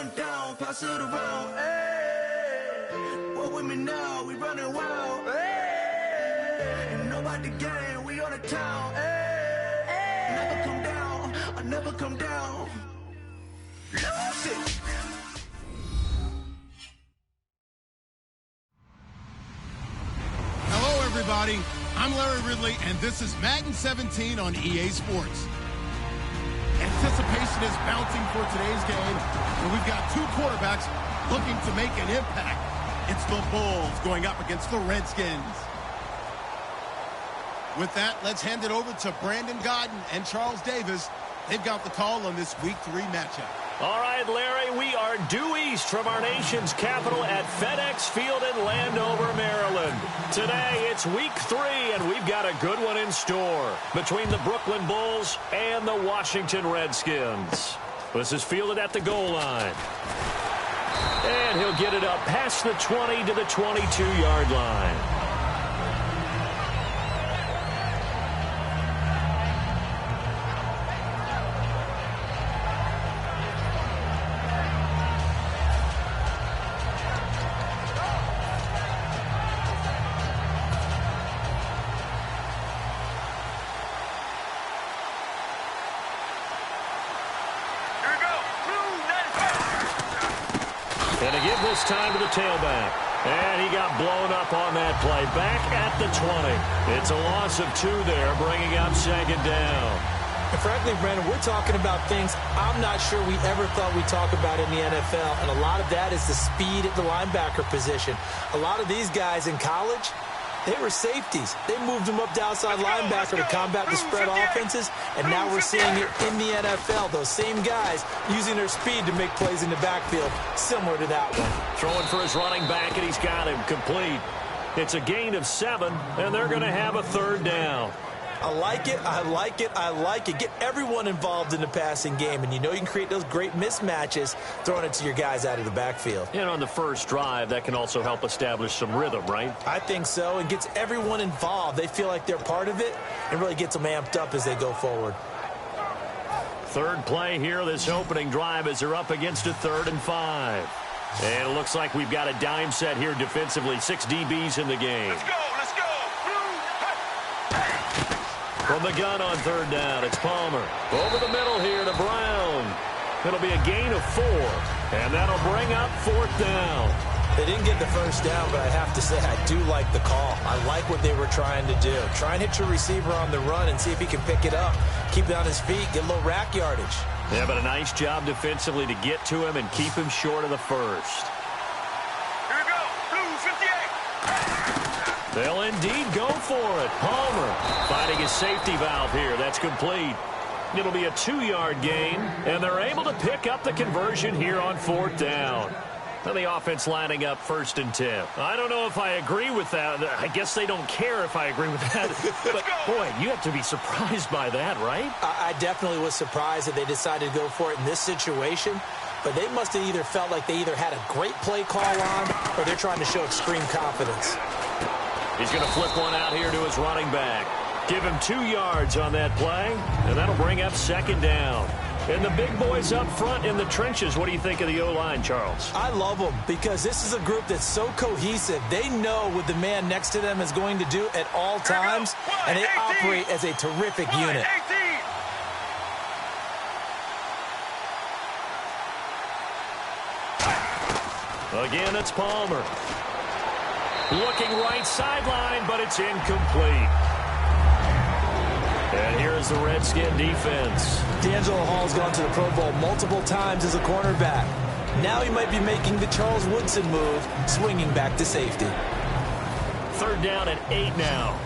one down, pass it around. Hey, walk with me now, we running wild. Hey, ain't nobody gang, we on the town. Hey, never come down, I never come down. Lost it. Hello, everybody. I'm Larry Ridley, and this is Madden 17 on EA Sports. Anticipation is bouncing for today's game, and we've got two quarterbacks looking to make an impact. It's the Bulls going up against the Redskins. With that, let's hand it over to Brandon Godden and Charles Davis. They've got the call on this Week 3 matchup. All right, Larry, we are due east from our nation's capital at FedEx Field in Landover, Maryland. Today, it's Week 3, and we've got a good one in store between the Brooklyn Bulls and the Washington Redskins. This is fielded at the goal line. And he'll get it up past the 20 to the 22-yard line. And to give this time to the tailback. And he got blown up on that play. Back at the 20. It's a loss of 2 there, bringing up second down. And frankly, Brandon, we're talking about things I'm not sure we ever thought we'd talk about in the NFL. And a lot of that is the speed at the linebacker position. A lot of these guys in college, they were safeties. They moved them up to outside linebacker to combat the spread offenses, and now we're seeing it in the NFL. Those same guys using their speed to make plays in the backfield, similar to that one. Throwing for his running back, and he's got him complete. It's a gain of 7, and they're going to have a third down. I like it, I like it, I like it. Get everyone involved in the passing game, and you know you can create those great mismatches throwing it to your guys out of the backfield. And on the first drive, that can also help establish some rhythm, right? I think so, and gets everyone involved. They feel like they're part of it, and really gets them amped up as they go forward. Third play here, this opening drive, as they're up against a 3rd and 5. And it looks like we've got a dime set here defensively. 6 DBs in the game. Let's go, let's go. From the gun on 3rd down, it's Palmer. Over the middle here to Brown. It'll be a gain of 4, and that'll bring up 4th down. They didn't get the first down, but I have to say I do like the call. I like what they were trying to do. Try and hit your receiver on the run and see if he can pick it up. Keep it on his feet, get a little rack yardage. Yeah, but a nice job defensively to get to him and keep him short of the first. Here we go, Blue 58. They'll indeed go for it. Palmer finding his safety valve here. That's complete. It'll be a 2-yard gain, and they're able to pick up the conversion here on 4th down. And the offense lining up 1st and 10. I don't know if I agree with that. I guess they don't care if I agree with that. But, boy, you have to be surprised by that, right? I definitely was surprised that they decided to go for it in this situation. But they must have either felt like they either had a great play call on or they're trying to show extreme confidence. He's going to flip one out here to his running back. Give him 2 yards on that play, and that'll bring up 2nd down. And the big boys up front in the trenches, what do you think of the O-line, Charles? I love them because this is a group that's so cohesive. They know what the man next to them is going to do at all times, and they operate as a terrific unit. Again, it's Palmer. Looking right sideline, but it's incomplete. And here's the Redskin defense. D'Angelo Hall's gone to the Pro Bowl multiple times as a cornerback. Now he might be making the Charles Woodson move, swinging back to safety. 3rd down and 8 now.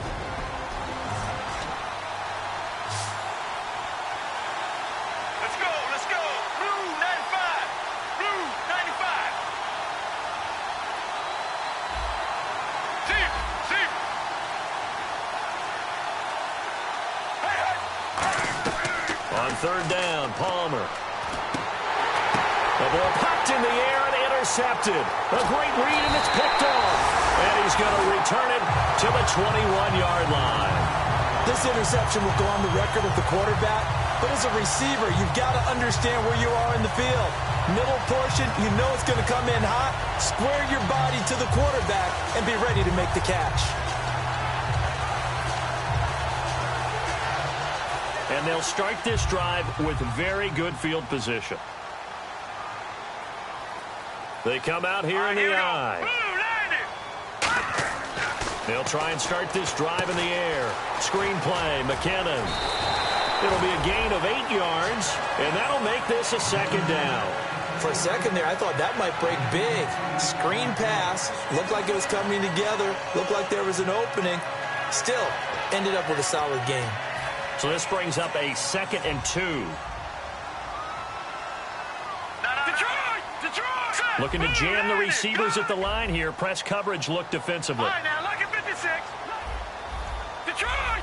Let's go, let's go. Blue 95. Blue 95. Zip. On 3rd down, Palmer. The ball popped in the air and intercepted. A great read, and it's picked off. And he's going to return it to the 21-yard line. This interception will go on the record of the quarterback But as a receiver, you've got to understand where you are in the field. Middle portion, you know it's going to come in hot. Square your body to the quarterback and be ready to make the catch. And they'll start this drive with very good field position. They come out here in the I. They'll try and start this drive in the air. Screen play, McKinnon. It'll be a gain of 8 yards, and that'll make this a second down. For a second there, I thought that might break big. Screen pass, looked like it was coming together, looked like there was an opening. Still, ended up with a solid game. So this brings up a 2nd and 2. Looking to jam the receivers at the line here. Press coverage look defensively. All right, now, look at 56. Detroit!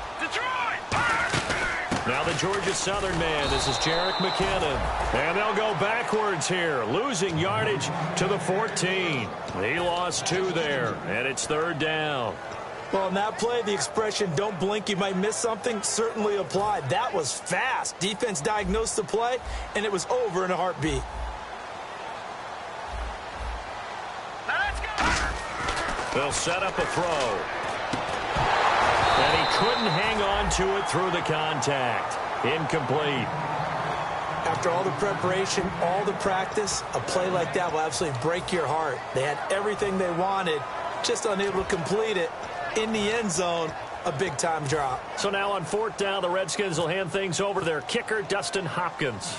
Now the Georgia Southern man. This is Jerick McKinnon. And they'll go backwards here, losing yardage to the 14. He lost 2 there, and it's 3rd down. Well, in that play, the expression, don't blink, you might miss something, certainly applied. That was fast. Defense diagnosed the play, and it was over in a heartbeat. They'll set up a throw. And he couldn't hang on to it through the contact. Incomplete. After all the preparation, all the practice, a play like that will absolutely break your heart. They had everything they wanted, just unable to complete it. In the end zone, a big-time drop. So now on 4th down, the Redskins will hand things over to their kicker, Dustin Hopkins.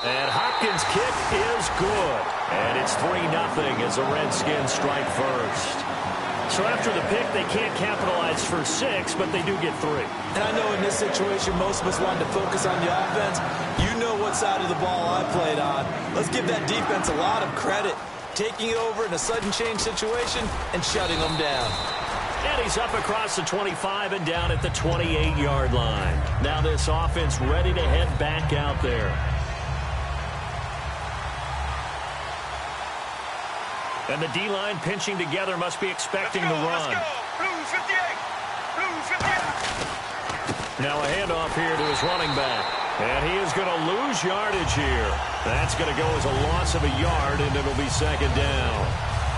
And Hopkins' kick is good. And it's 3-0 as the Redskins strike first. So after the pick, they can't capitalize for 6, but they do get 3. And I know in this situation, most of us wanted to focus on the offense. You know what side of the ball I played on. Let's give that defense a lot of credit. Taking it over in a sudden change situation and shutting them down. And he's up across the 25 and down at the 28-yard line. Now this offense ready to head back out there. And the D-line pinching together must be expecting the run. Blues 58. Blues 58. Now a handoff here to his running back. And he is going to lose yardage here. That's going to go as a loss of a yard, and it'll be 2nd down.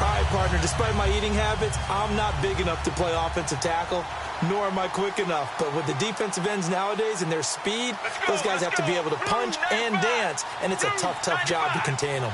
All right, partner, despite my eating habits, I'm not big enough to play offensive tackle, nor am I quick enough. But with the defensive ends nowadays and their speed, those guys have to be able to punch and dance, and it's a tough, tough job to contain them.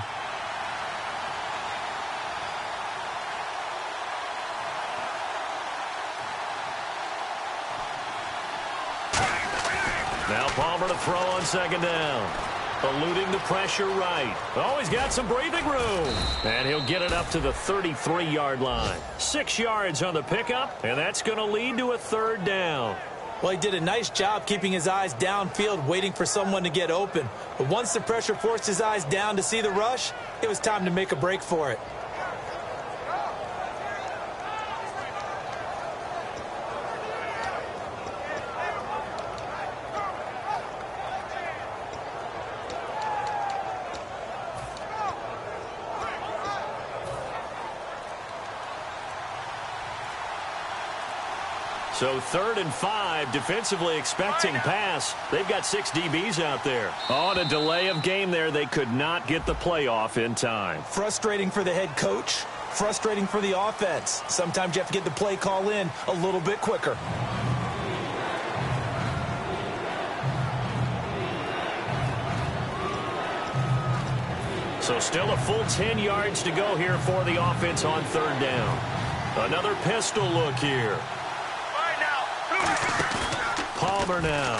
Now Palmer to throw on 2nd down. Eluding the pressure right. Oh, he's got some breathing room. And he'll get it up to the 33-yard line. 6 yards on the pickup, and that's going to lead to a 3rd down. Well, he did a nice job keeping his eyes downfield, waiting for someone to get open. But once the pressure forced his eyes down to see the rush, it was time to make a break for it. So 3rd and 5, defensively expecting pass. They've got 6 DBs out there. On a delay of game there, they could not get the play off in time. Frustrating for the head coach, frustrating for the offense. Sometimes you have to get the play call in a little bit quicker. So still a full 10 yards to go here for the offense on 3rd down. Another pistol look here. Palmer now.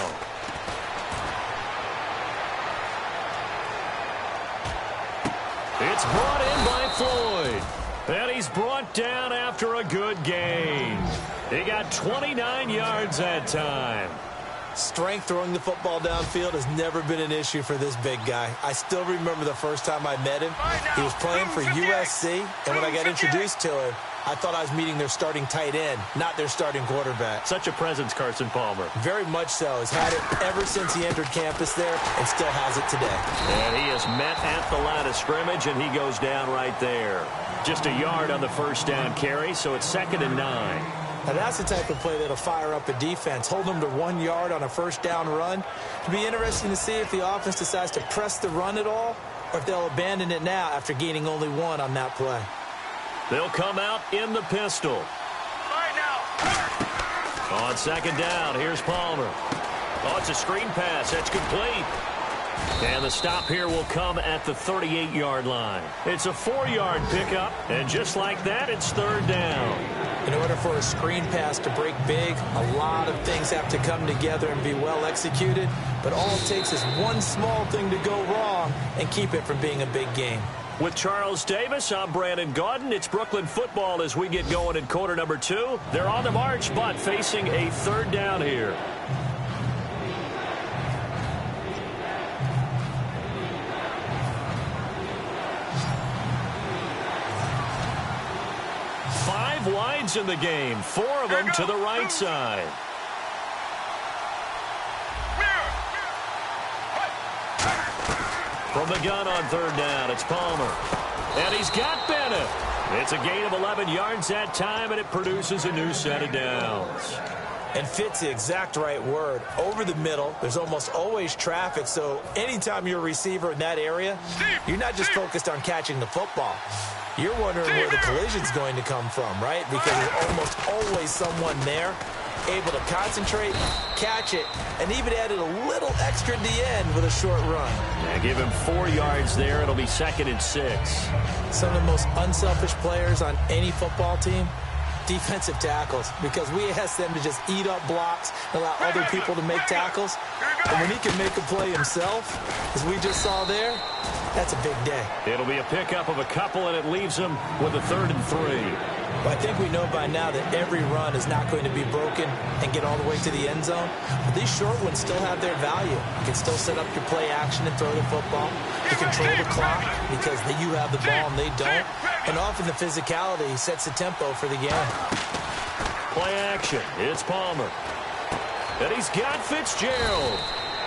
It's brought in by Floyd. And he's brought down after a good gain. He got 29 yards that time. Strength throwing the football downfield has never been an issue for this big guy. I still remember the first time I met him. He was playing for USC, and when I got introduced to him, I thought I was meeting their starting tight end, not their starting quarterback. Such a presence, Carson Palmer. Very much so. He's had it ever since he entered campus there and still has it today. And he is met at the line of scrimmage, and he goes down right there. Just a yard on the first down carry, so it's 2nd and 9. Now, that's the type of play that'll fire up a defense. Hold them to 1 yard on a first down run. It'll be interesting to see if the offense decides to press the run at all or if they'll abandon it now after gaining only 1 on that play. They'll come out in the pistol. Right now. On second down, here's Palmer. Oh, it's a screen pass. That's complete. And the stop here will come at the 38-yard line. It's a 4-yard pickup, and just like that, it's third down. In order for a screen pass to break big, a lot of things have to come together and be well executed, but all it takes is one small thing to go wrong and keep it from being a big game. With Charles Davis, I'm Brandon Gaudin. It's Brooklyn football as we get going in quarter number 2. They're on the march, but facing a third down here. Wides in the game, 4 of them to the right side. From the gun on third down, it's Palmer. And he's got Bennett. It's a gain of 11 yards that time, and it produces a new set of downs. And fit's the exact right word. Over the middle, there's almost always traffic, so anytime you're a receiver in that area, you're not just focused on catching the football. You're wondering where the collision's going to come from, right? Because there's almost always someone there able to concentrate, catch it, and even added a little extra at the end with a short run. Yeah, give him 4 yards there. It'll be 2nd and 6. Some of the most unselfish players on any football team, defensive tackles, because we ask them to just eat up blocks and allow other people to make tackles. And when he can make a play himself, as we just saw there, that's a big day. It'll be a pickup of a couple, and it leaves him with a 3rd and 3. Well, I think we know by now that every run is not going to be broken and get all the way to the end zone. But these short ones still have their value. You can still set up your play action and throw the football. You control the clock because you have the ball and they don't. And often the physicality sets the tempo for the game. Play action. It's Palmer. And he's got Fitzgerald.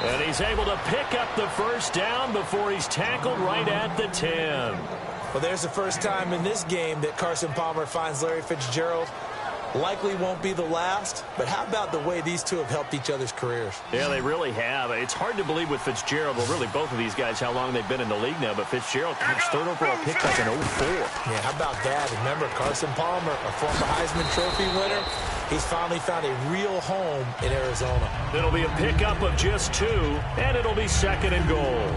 And he's able to pick up the first down before he's tackled right at the 10. Well, there's the first time in this game that Carson Palmer finds Larry Fitzgerald. Likely won't be the last, but how about the way these two have helped each other's careers? Yeah, they really have. It's hard to believe with Fitzgerald, well, really both of these guys, how long they've been in the league now, but Fitzgerald comes 3rd overall pick back in 04. Yeah, how about that? Remember, Carson Palmer, a former Heisman Trophy winner, he's finally found a real home in Arizona. It'll be a pickup of just 2, and it'll be 2nd and goal.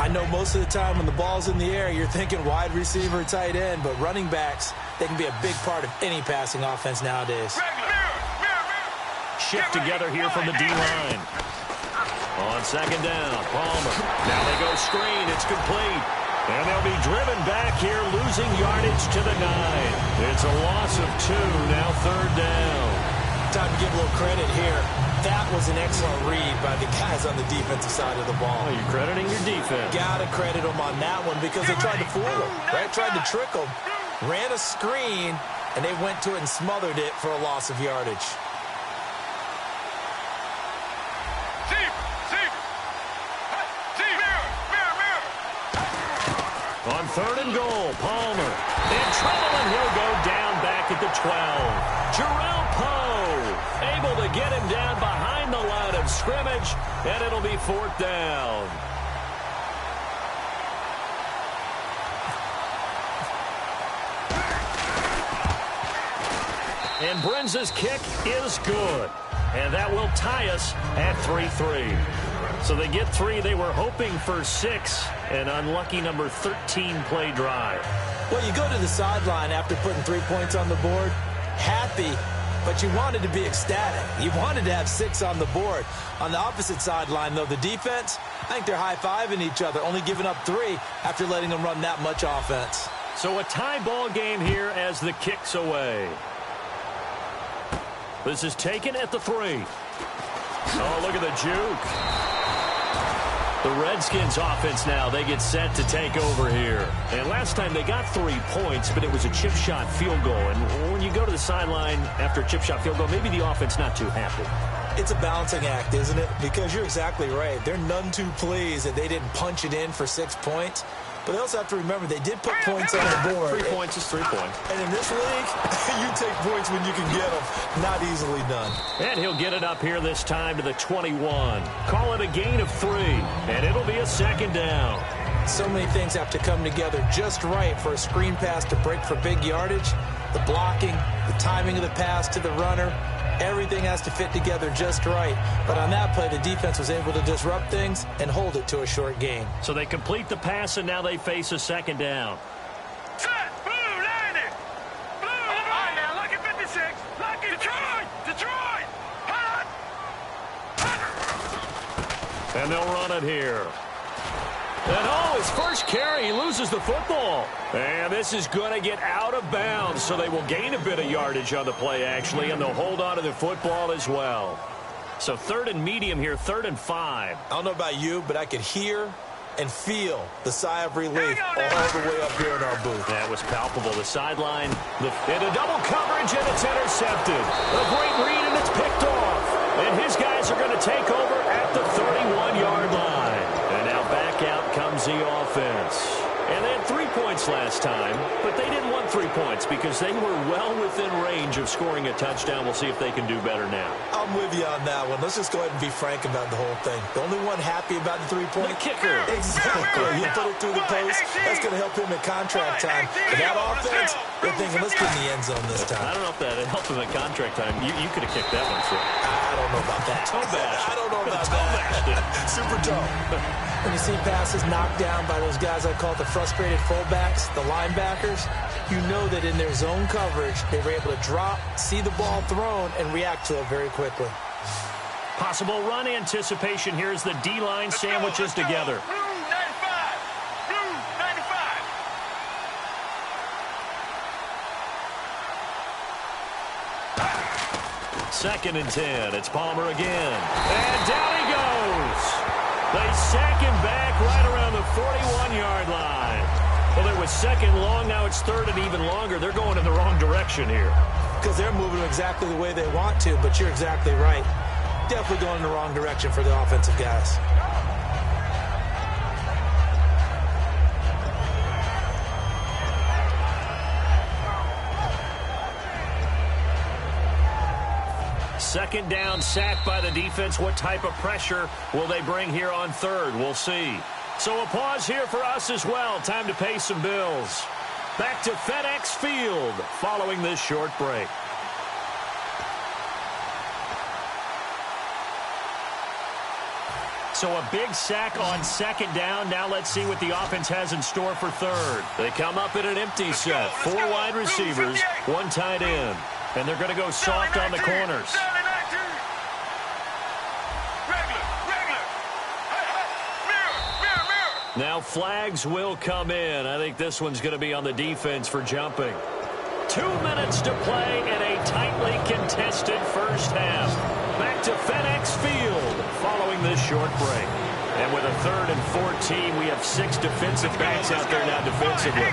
I know most of the time when the ball's in the air, you're thinking wide receiver, tight end, but running backs, they can be a big part of any passing offense nowadays. Shift together here from the D-line. On 2nd down, Palmer. Now they go screen. It's complete. And they'll be driven back here, losing yardage to the 9. It's a loss of 2, now 3rd down. Time to give a little credit here. That was an excellent read by the guys on the defensive side of the ball. Oh, you're crediting your defense. Gotta credit them on that one because they tried to fool them, right? Tried to trick them. Ran a screen, and they went to it and smothered it for a loss of yardage. On 3rd and goal, Palmer. In trouble, and he'll go down back at the 12. Jerome Poe able to get him down behind the line of scrimmage, and it'll be 4th down. And Brenza's kick is good. And that will tie us at 3-3. So they get 3. They were hoping for 6. An unlucky number 13 play drive. Well, you go to the sideline after putting 3 points on the board, happy, but you wanted to be ecstatic. You wanted to have 6 on the board. On the opposite sideline, though, the defense, I think they're high-fiving each other, only giving up 3 after letting them run that much offense. So a tie ball game here as the kick's away. This is taken at the 3. Oh, look at the juke. The Redskins offense now, they get set to take over here. And last time they got 3 points, but it was a chip shot field goal. And when you go to the sideline after a chip shot field goal, maybe the offense not too happy. It's a balancing act, isn't it? Because you're exactly right. They're none too pleased that they didn't punch it in for 6 points. But they also have to remember they did put points on the board. 3 points is 3 points. And in this league, you take points when you can get them. Not easily done. And he'll get it up here this time to the 21. Call it a gain of 3, and it'll be a second down. So many things have to come together just right for a screen pass to break for big yardage. The blocking, the timing of the pass to the runner, everything has to fit together just right. But on that play, the defense was able to disrupt things and hold it to a short gain. So they complete the pass, and now they face a second down. Set! Blue, landing! Blue! All right, now, look at 56. Look at Detroit! Detroit! Hot! And they'll run it here. And his first carry, he loses the football. And this is going to get out of bounds, so they will gain a bit of yardage on the play, actually, and they'll hold on to the football as well. So 3rd and medium here, 3rd and 5. I don't know about you, but I could hear and feel the sigh of relief all the way up here in our booth. That was palpable. The sideline, into double coverage, and it's intercepted. A great read, and it's picked off. And his guys are going to take over at the 31-yard line. And now back out comes the offense. And they had 3 points last time, but they didn't want 3 points because they were well within range of scoring a touchdown. We'll see if they can do better now. I'm with you on that one. Let's just go ahead and be frank about the whole thing. The only one happy about the 3-point? The kicker. Exactly. You put it through the post. That's going to help him at contract time. But that offense, they're thinking, let's get in the end zone this time. I don't know if that helped him at contract time. You could have kicked that one through. I don't know about that. I don't know about that. Super toe. When you see passes knocked down by those guys I call the frustrated fullbacks, the linebackers, you know that in their zone coverage, they were able to drop, see the ball thrown, and react to it very quickly. Possible run anticipation here as the D-line sandwiches together. Blue 95. Blue 95. Second and 10. It's Palmer again. And down he goes. They sack him back right around the 41-yard line. Well, it was second long. Now it's third and even longer. They're going in the wrong direction here. Because they're moving exactly the way they want to, but you're exactly right. Definitely going in the wrong direction for the offensive guys. Second down, sacked by the defense. What type of pressure will they bring here on third? We'll see. So a pause here for us as well. Time to pay some bills. Back to FedEx Field following this short break. So a big sack on second down. Now let's see what the offense has in store for third. They come up in an empty set. 4 wide receivers, 1 tight end. And they're going to go soft on the corners. Now flags will come in. I think this one's going to be on the defense for jumping. 2 minutes to play in a tightly contested first half. Back to FedEx Field following this short break. And with a 3rd and 14, we have 6 defensive backs out there now defensively.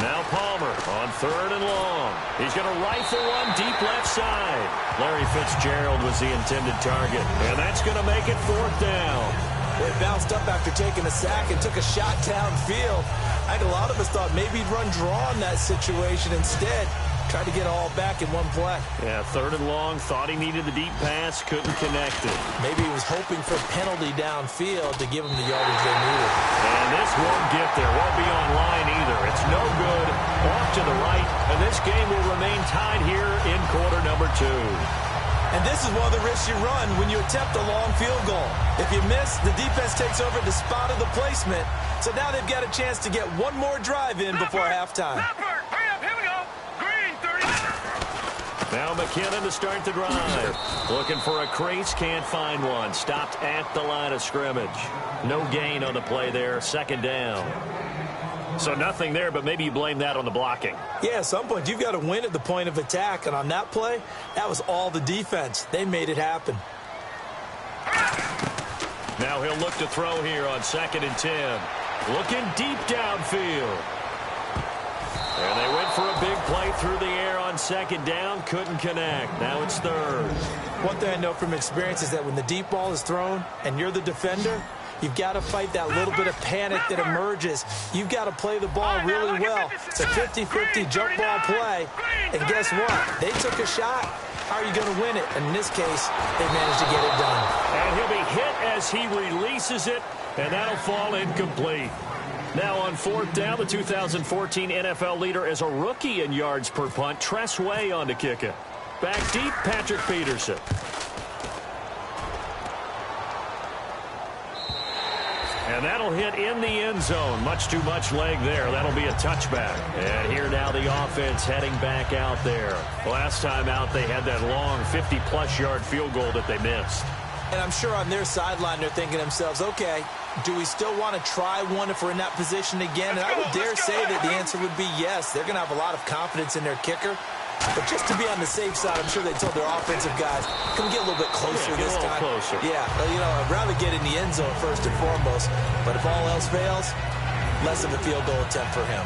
Now Palmer on 3rd and long. He's going to rifle one deep left side. Larry Fitzgerald was the intended target. And that's going to make it 4th down. They bounced up after taking a sack and took a shot downfield. I think a lot of us thought maybe he'd run draw in that situation instead. Tried to get it all back in one play. Yeah, 3rd and long. Thought he needed the deep pass. Couldn't connect it. Maybe he was hoping for a penalty downfield to give him the yardage they needed. And this won't get there. Won't be on line either. It's no good. Off to the right. And this game will remain tied here in quarter number 2. And this is one of the risks you run when you attempt a long field goal. If you miss, the defense takes over the spot of the placement. So now they've got a chance to get one more drive in before halftime. Now McKinnon to start the drive. Looking for a crease, can't find one. Stopped at the line of scrimmage. No gain on the play there, 2nd down. So nothing there, but maybe you blame that on the blocking. Yeah, at some point you've got to win at the point of attack, and on that play, that was all the defense. They made it happen. Now he'll look to throw here on 2nd and 10. Looking deep downfield. And they win went for a big play through the air on second down. Couldn't connect. Now it's third. One thing I know from experience is that when the deep ball is thrown and you're the defender, you've got to fight that little bit of panic that emerges. You've got to play the ball really well. It's a 50-50 jump ball play. And guess what? They took a shot. How are you going to win it? And in this case, they managed to get it done. And he'll be hit as he releases it, and that'll fall incomplete. Now on fourth down, the 2014 NFL leader as a rookie in yards per punt, Tress Way on to kick it. Back deep, Patrick Peterson. And that'll hit in the end zone. Much too much leg there. That'll be a touchback. And here now the offense heading back out there. Last time out, they had that long 50-plus yard field goal that they missed. And I'm sure on their sideline they're thinking to themselves, okay, do we still want to try one if we're in that position again? And I would dare say that the answer would be yes. They're going to have a lot of confidence in their kicker. But just to be on the safe side, I'm sure they told their offensive guys, can we get a little bit closer this time? Closer. Yeah, you know, I'd rather get in the end zone first and foremost. But if all else fails, less of a field goal attempt for him.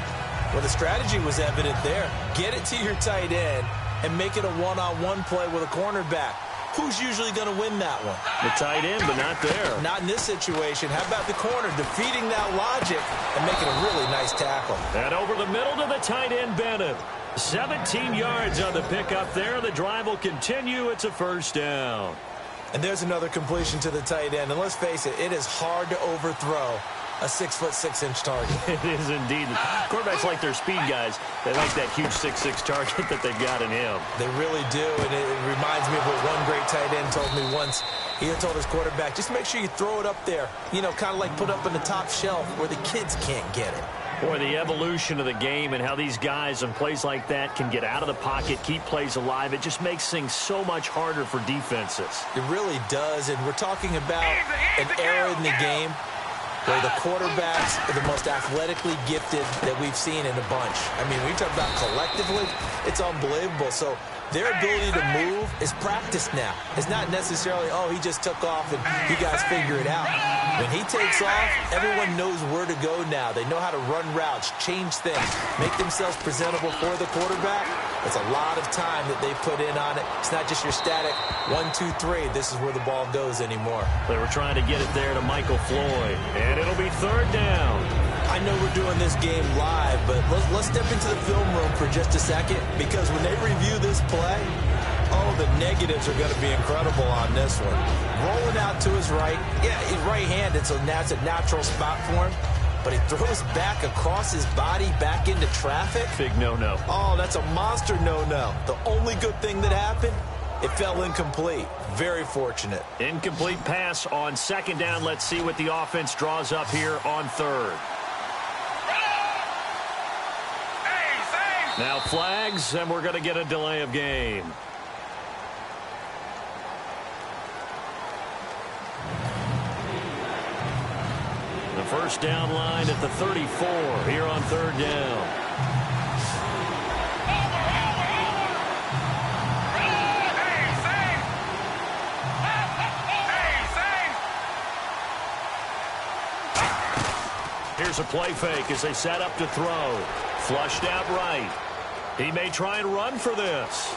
Well, the strategy was evident there. Get it to your tight end and make it a one-on-one play with a cornerback. Who's usually going to win that one? The tight end, but not there. Not in this situation. How about the corner defeating that logic and making a really nice tackle? And over the middle to the tight end, Bennett. 17 yards on the pickup there. The drive will continue. It's a first down. And there's another completion to the tight end. And let's face it, it is hard to overthrow a 6'6" target. It is indeed. Quarterbacks like their speed guys. They like that huge 6'6" target that they've got in him. They really do, and it reminds me of what one great tight end told me once. He had told his quarterback, just make sure you throw it up there. You know, kind of like put up in the top shelf where the kids can't get it. Boy, the evolution of the game and how these guys on plays like that can get out of the pocket, keep plays alive, it just makes things so much harder for defenses. It really does, and we're talking about an era in the game where the quarterbacks are the most athletically gifted that we've seen in a bunch. I mean, when you talk about collectively, it's unbelievable. So their ability to move is practiced now. It's not necessarily, oh, he just took off and you guys figure it out. When he takes off, everyone knows where to go now. They know how to run routes, change things, make themselves presentable for the quarterback. It's a lot of time that they put in on it. It's not just your static 1, 2, 3. This is where the ball goes anymore. They were trying to get it there to Michael Floyd, and it'll be third down. I know we're doing this game live, but let's step into the film room for just a second, because when they review this play, oh, the negatives are going to be incredible on this one. Rolling out to his right. Yeah, he's right-handed, so that's a natural spot for him. But he throws back across his body back into traffic. Big no-no. Oh, that's a monster no-no. The only good thing that happened, it fell incomplete. Very fortunate. Incomplete pass on second down. Let's see what the offense draws up here on third. Now flags, and we're going to get a delay of game. The first down line at the 34 here on third down. Here's a play fake as they set up to throw. Flushed out right. He may try and run for this.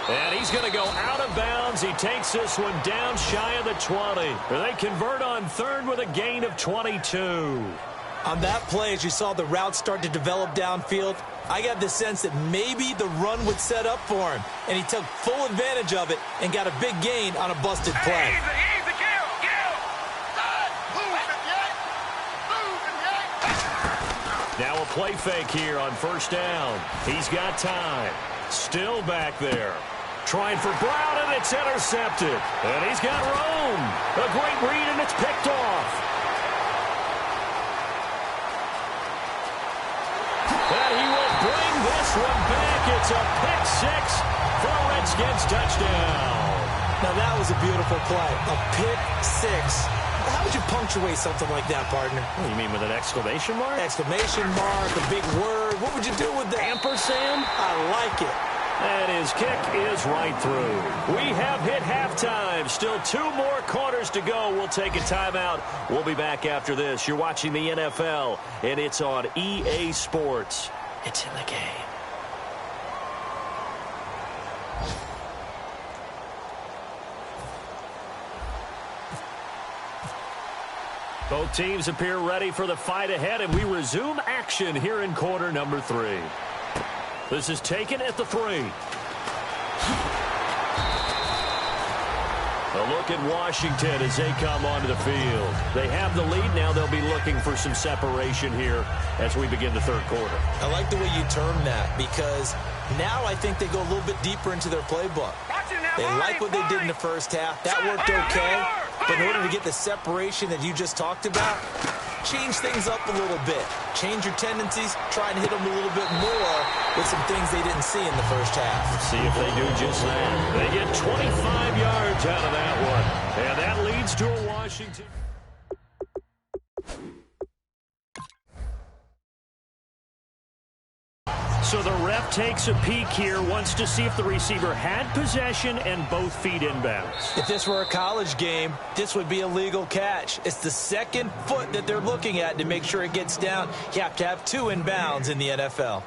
And he's going to go out of bounds. He takes this one down shy of the 20. They convert on third with a gain of 22. On that play, as you saw the route start to develop downfield, I got the sense that maybe the run would set up for him. And he took full advantage of it and got a big gain on a busted play. Now a play fake here on first down. He's got time. Still back there. Trying for Brown, and it's intercepted. And he's got room. A great read, and it's picked off. And he will bring this one back. It's a pick six for a Redskins touchdown. Now that was a beautiful play. A pick six. How would you punctuate something like that, partner? What do you mean, with an exclamation mark? Exclamation mark, a big word. What would you do with that? Ampersand? I like it. And his kick is right through. We have hit halftime. Still 2 more quarters to go. We'll take a timeout. We'll be back after this. You're watching the NFL, and it's on EA Sports. It's in the game. Both teams appear ready for the fight ahead, and we resume action here in quarter number 3. This is taken at the 3. A look at Washington as they come onto the field. They have the lead. Now they'll be looking for some separation here as we begin the third quarter. I like the way you term that, because now I think they go a little bit deeper into their playbook. They like what they did in the first half. That worked okay. But in order to get the separation that you just talked about, change things up a little bit. Change your tendencies. Try and hit them a little bit more with some things they didn't see in the first half. See if they do just that. They get 25 yards out of that one. And that leads to a Washington. So the ref takes a peek here, wants to see if the receiver had possession and both feet inbounds. If this were a college game, this would be a legal catch. It's the second foot that they're looking at to make sure it gets down. You have to have 2 inbounds in the NFL.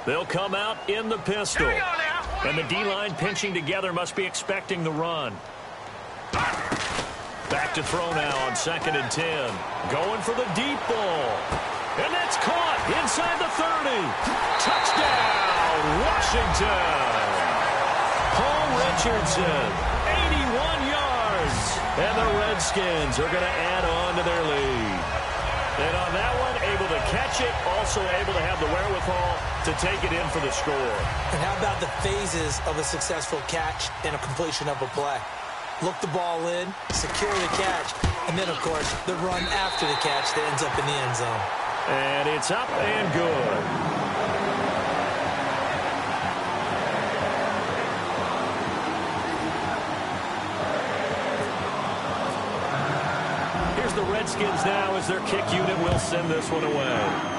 They'll come out in the pistol. And the D-line pinching together must be expecting the run. Back to throw now on 2nd and 10. Going for the deep ball. And that's caught inside the 30. Touchdown, Washington. Paul Richardson, 81 yards. And the Redskins are going to add on to their lead. And on that one, able to catch it, also able to have the wherewithal to take it in for the score. And how about the phases of a successful catch and a completion of a play? Look the ball in, secure the catch, and then, of course, the run after the catch that ends up in the end zone. And it's up and good. Here's the Redskins now as their kick unit will send this one away.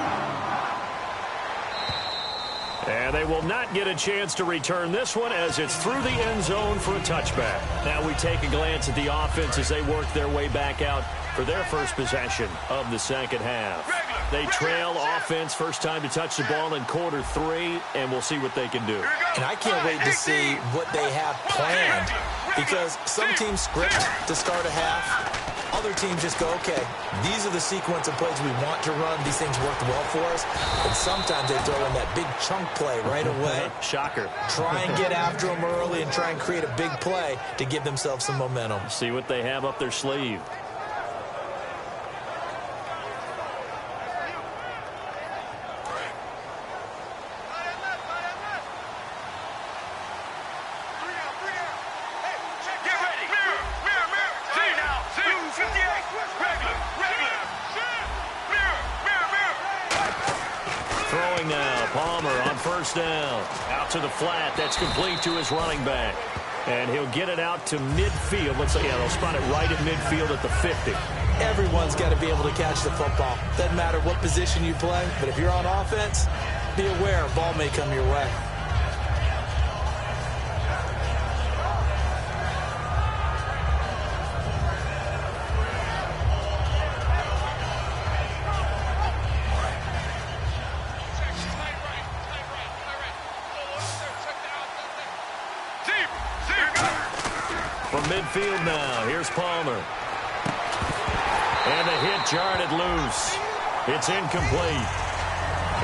And they will not get a chance to return this one as it's through the end zone for a touchback. Now we take a glance at the offense as they work their way back out for their first possession of the second half. They trail offense, first time to touch the ball in quarter 3, and we'll see what they can do. And I can't wait to see what they have planned, because some teams script to start a half. Other teams just go, okay, these are the sequence of plays we want to run. These things worked well for us. And sometimes they throw in that big chunk play right away. Shocker. Try and get after them early and try and create a big play to give themselves some momentum. See what they have up their sleeve. Throwing now, Palmer on first down. Out to the flat, that's complete to his running back. And he'll get it out to midfield. Let's say, yeah, they'll spot it right at midfield at the 50. Everyone's got to be able to catch the football. Doesn't matter what position you play, but if you're on offense, be aware a ball may come your way. From midfield now, here's Palmer. And the hit jarred it loose. It's incomplete.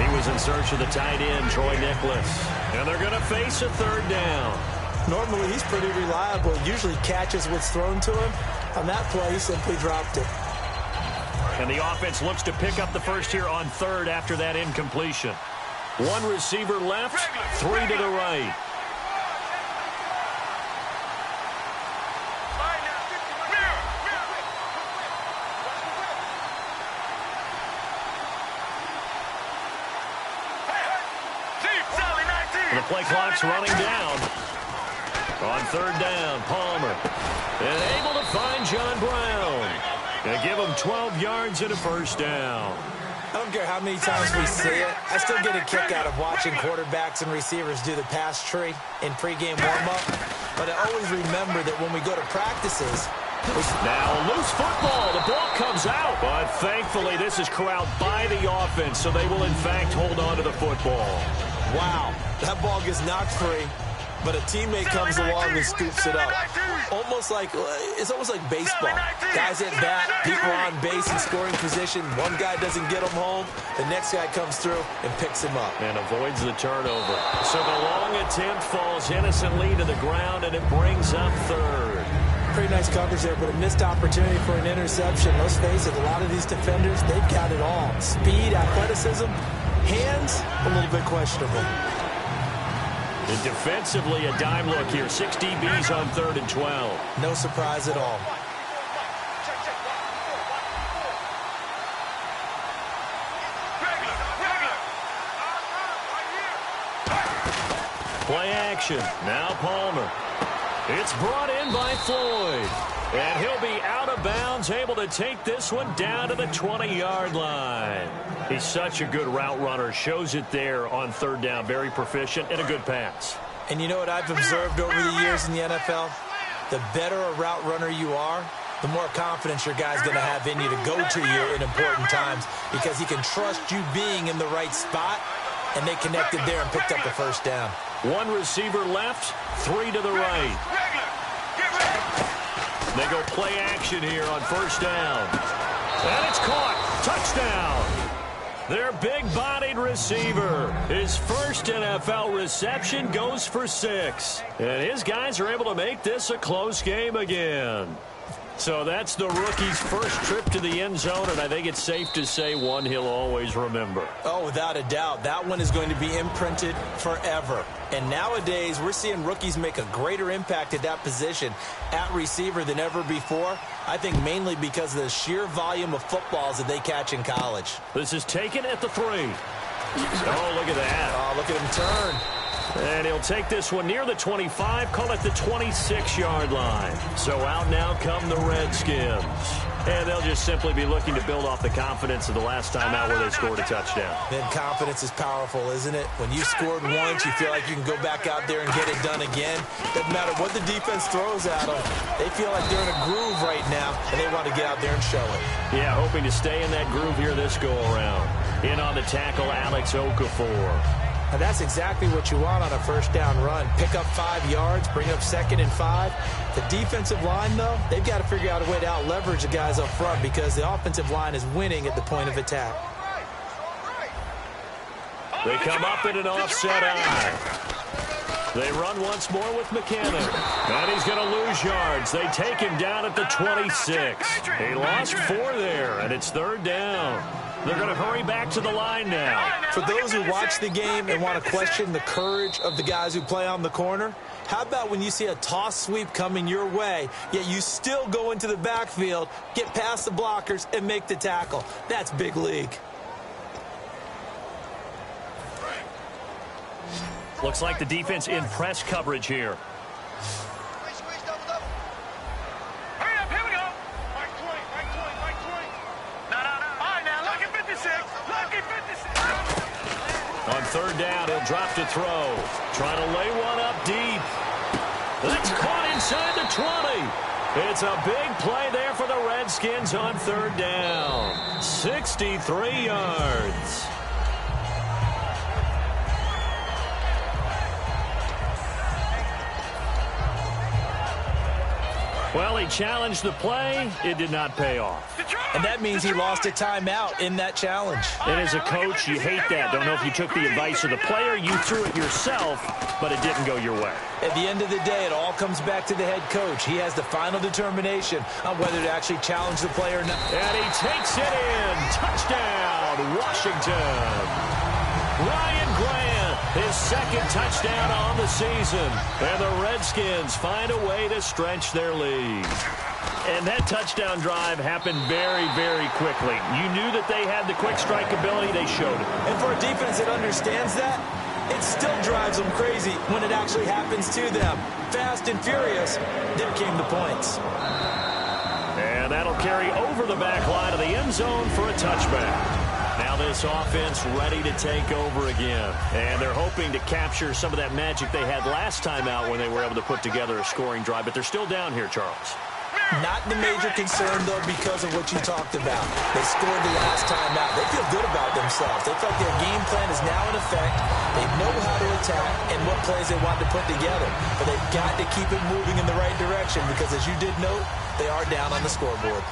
He was in search of the tight end, Troy Nicholas. And they're going to face a third down. Normally, he's pretty reliable. Usually catches what's thrown to him. On that play, he simply dropped it. And the offense looks to pick up the first here on third after that incompletion. One receiver left, 3 to the right. The play clock's running down. On third down, Palmer. And able to find John Brown. Going to give him 12 yards and a first down. I don't care how many times we see it. I still get a kick out of watching quarterbacks and receivers do the pass tree in pregame warm-up. But I always remember that when we go to practices, Now a loose football. The ball comes out. But thankfully, this is corralled by the offense, so they will, in fact, hold on to the football. Wow, that ball gets knocked free, but a teammate comes along and scoops it up. It's almost like baseball. Guys at bat, people on base in scoring position. One guy doesn't get him home. The next guy comes through and picks him up. And avoids the turnover. So the long attempt falls innocently to the ground, and it brings up third. Pretty nice coverage there, but a missed opportunity for an interception. Let's face it, a lot of these defenders, they've got it all. Speed, athleticism, hands, a little bit questionable. And defensively, a dime look here. 6 DBs on 3rd and 12. No surprise at all. Play action. Now Palmer. It's brought in by Floyd. And he'll be out of bounds, able to take this one down to the 20-yard line. He's such a good route runner. Shows it there on 3rd down. Very proficient and a good pass. And you know what I've observed over the years in the NFL? The better a route runner you are, the more confidence your guy's going to have in you to go to you in important times, because he can trust you being in the right spot, and they connected there and picked up the 1st down. 1 receiver left, 3 to the right. They go play action here on 1st down. And it's caught. Touchdown. Their big-bodied receiver. His first NFL reception goes for 6. And his guys are able to make this a close game again. So that's the rookie's first trip to the end zone, and I think it's safe to say one he'll always remember. Oh, without a doubt. That one is going to be imprinted forever. And nowadays, we're seeing rookies make a greater impact at that position at receiver than ever before. I think mainly because of the sheer volume of footballs that they catch in college. This is taken at the 3. Oh, look at that. Oh, look at him turn. And he'll take this one near the 25, call it the 26-yard line. So out now come the Redskins. And they'll just simply be looking to build off the confidence of the last time out where they scored a touchdown. Then confidence is powerful, isn't it? When you scored once, you feel like you can go back out there and get it done again. Doesn't matter what the defense throws at them. They feel like they're in a groove right now, and they want to get out there and show it. Yeah, hoping to stay in that groove here this go-around. In on the tackle, Alex Okafor. Now that's exactly what you want on a 1st down run. Pick up 5 yards, bring up 2nd and 5. The defensive line, though, they've got to figure out a way to out-leverage the guys up front because the offensive line is winning at the point of attack. They come up in an offset eye. They run once more with McKinnon. And he's going to lose yards. They take him down at the 26. He lost 4 there, and it's 3rd down. They're going to hurry back to the line now. For those who watch the game and want to question the courage of the guys who play on the corner, how about when you see a toss sweep coming your way, yet you still go into the backfield, get past the blockers, and make the tackle? That's big league. Looks like the defense in press coverage here. On 3rd down, he'll drop to throw. Trying to lay one up deep. That's caught inside the 20. It's a big play there for the Redskins on 3rd down. 63 yards. Well, he challenged the play. It did not pay off. And that means he lost a timeout in that challenge. And as a coach, you hate that. Don't know if you took the advice of the player. You threw it yourself, but it didn't go your way. At the end of the day, it all comes back to the head coach. He has the final determination on whether to actually challenge the player or not. And he takes it in. Touchdown, Washington. Ryan Grant, his 2nd touchdown on the season. And the Redskins find a way to stretch their lead. And that touchdown drive happened very, very quickly. You knew that they had the quick strike ability. They showed it. And for a defense that understands that, it still drives them crazy when it actually happens to them. Fast and furious, there came the points. And that'll carry over the back line of the end zone for a touchback. Now this offense ready to take over again. And they're hoping to capture some of that magic they had last time out when they were able to put together a scoring drive. But they're still down here, Charles. Not the major concern, though, because of what you talked about. They scored the last time out. They feel good about themselves. They feel like their game plan is now in effect. They know how to attack and what plays they want to put together. But they've got to keep it moving in the right direction because, as you did note, they are down on the scoreboard.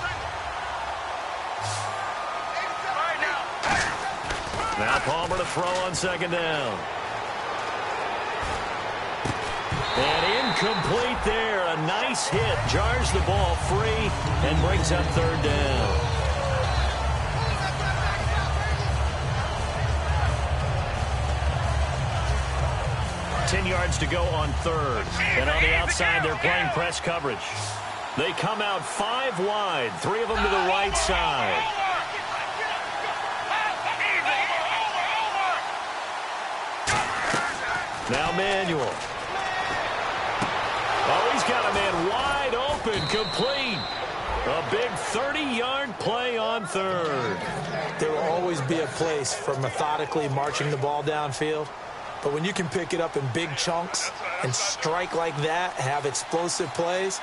Now Palmer to throw on second down. And incomplete there. A nice hit. Jars the ball free and brings up third down. Ten yards to go on third. And on the outside, they're playing press coverage. They come out 5 wide. 3 of them to the right side. Now Manuel. Oh, he's got a man wide open, complete. A big 30-yard play on third. There will always be a place for methodically marching the ball downfield. But when you can pick it up in big chunks and strike like that, have explosive plays,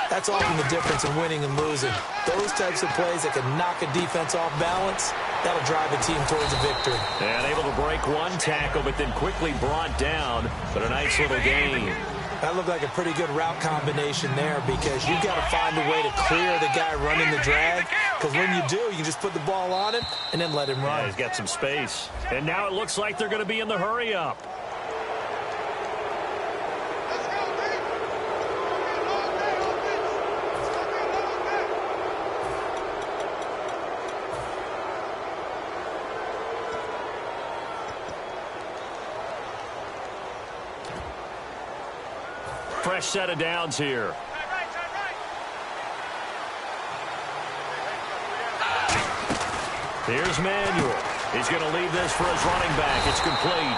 that's often the difference in winning and losing. Those types of plays that can knock a defense off balance, that'll drive a team towards a victory. And able to break one tackle, but then quickly brought down. But a nice little gain. That looked like a pretty good route combination there because you've got to find a way to clear the guy running the drag. Because when you do, you can just put the ball on him and then let him run. Yeah, he's got some space. And now it looks like they're going to be in the hurry-up. Fresh set of downs here. Here's Manuel. He's going to leave this for his running back. It's complete.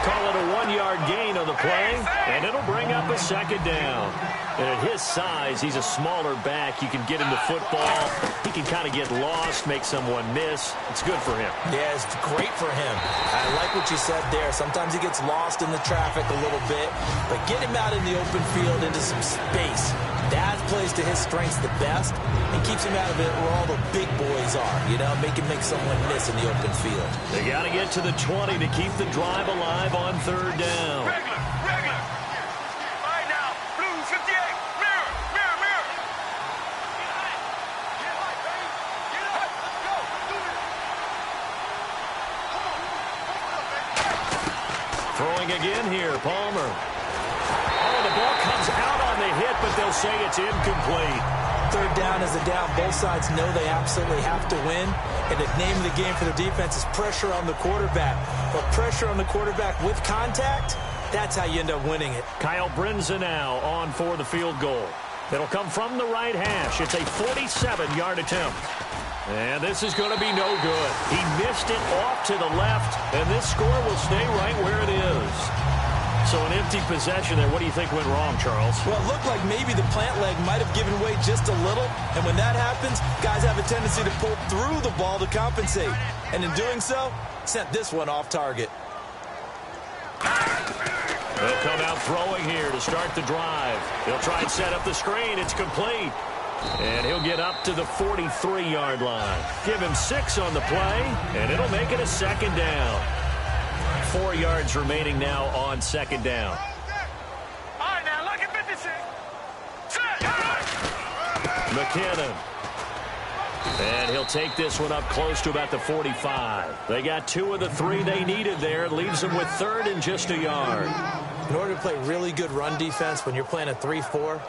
Call it a 1-yard gain on the play, and it'll bring up a second down. And at his size, he's a smaller back. You can get him to football. He can kind of get lost, make someone miss. It's good for him. Yeah, it's great for him. I like what you said there. Sometimes he gets lost in the traffic a little bit, but get him out in the open field into some space. That plays to his strengths the best and keeps him out of it where all the big boys are, you know, make someone miss in the open field. They got to get to the 20 to keep the drive alive on third down. Regular. All right now, blue 58. Mirror. Throwing again here, Palmer. Oh, the ball comes out on the hit, but they'll say it's incomplete. Third down is a down. Both sides know they absolutely have to win. And the name of the game for the defense is pressure on the quarterback. But pressure on the quarterback with contact, that's how you end up winning it. Kyle Brinza now on for the field goal. It'll come from the right hash. It's a 47-yard attempt. And this is going to be no good. He missed it off to the left, and this score will stay right where it is. So an empty possession there. What do you think went wrong, Charles? Well, it looked like maybe the plant leg might have given way just a little. And when that happens, guys have a tendency to pull through the ball to compensate. And in doing so, sent this one off target. They'll come out throwing here to start the drive. They'll try and set up the screen. It's complete. And he'll get up to the 43-yard line. Give him 6 on the play, and it'll make it a second down. 4 yards remaining now on second down. All right now, look at 56. McKinnon. And he'll take this one up close to about the 45. They got 2 of the 3 they needed there. It leaves them with third and just a yard. In order to play really good run defense when you're playing a 3-4,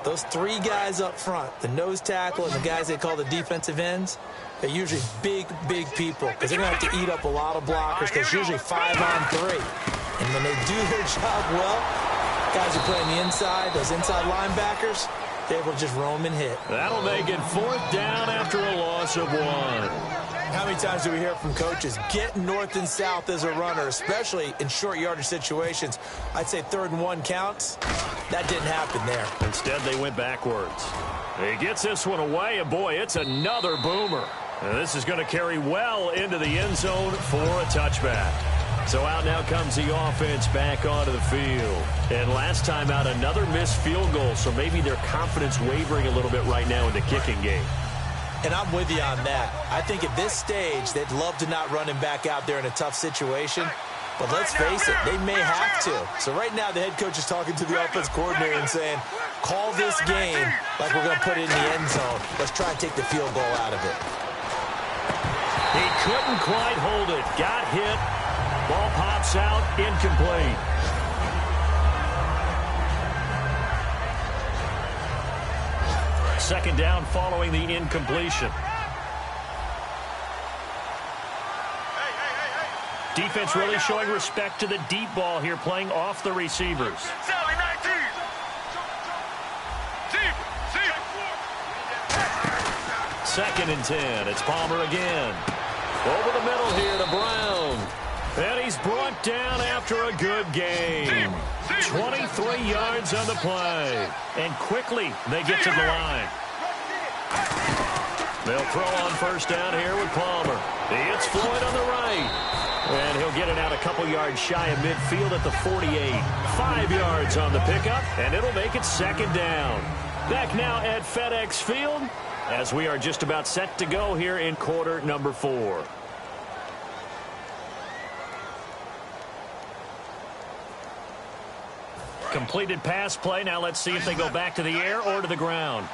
those 3 guys up front, the nose tackle and the guys they call the defensive ends, they're usually big people because they're going to have to eat up a lot of blockers because it's usually 5 on 3. And when they do their job well, guys who play on the inside, those inside linebackers, they're able to just roam and hit. That'll make it 4th down after a loss of 1. How many times do we hear from coaches, get north and south as a runner, especially in short yardage situations? I'd say 3rd and 1 counts. That didn't happen there. Instead, they went backwards. He gets this one away, and boy, it's another boomer. And this is going to carry well into the end zone for a touchback. So out now comes the offense back onto the field. And last time out, another missed field goal, so maybe their confidence wavering a little bit right now in the kicking game. And I'm with you on that. I think at this stage, they'd love to not run him back out there in a tough situation. But let's face it, they may have to. So right now, the head coach is talking to the offense coordinator and saying, call this game like we're going to put it in the end zone. Let's try and take the field goal out of it. He couldn't quite hold it. Got hit. Ball pops out, incomplete. Second down following the incompletion. Defense really showing respect to the deep ball here, playing off the receivers. Second and 10. It's Palmer again. Over the middle here to Brown. And he's brought down after a good game. 23 yards on the play. And quickly they get to the line. They'll throw on first down here with Palmer. It's Floyd on the right. And he'll get it out a couple yards shy of midfield at the 48. 5 yards on the pickup, and it'll make it second down. Back now at FedEx Field as we are just about set to go here in quarter number 4. Completed pass play. Now let's see if they go back to the air or to the ground.